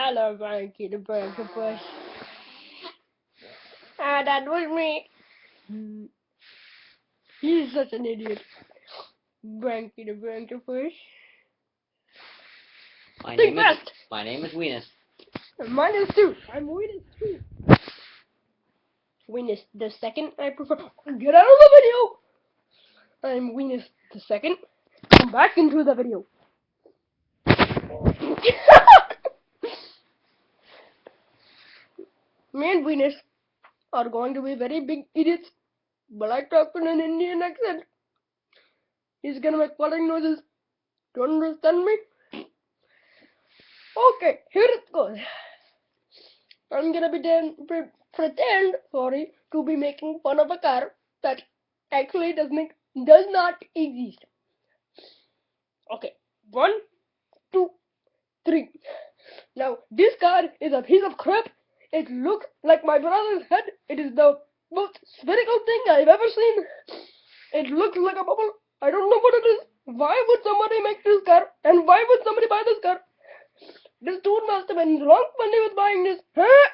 Hello, Frankie the Burger Bush. Ah, that was me. He's such an idiot. Frankie the Burger Bush. Think fast! My name is Weenus. Mine is too. I'm Weenus too. Weenus the second. I prefer. Get out of the video! I'm Weenus the second. Come back into the video. Me and Weenus are going to be very big idiots, but I talk in an Indian accent. He's gonna make falling noises. Do you understand me? Okay, here it goes. I'm gonna pretend, to be making fun of a car that actually does not exist. Okay, 1, 2, 3. Now this car is a piece of crap. It looks like my brother's head. It is the most spherical thing I've ever seen. It looks like a bubble. I don't know what it is. Why would somebody make this car? And why would somebody buy this car? This dude must have been wrong when he was buying this. Huh?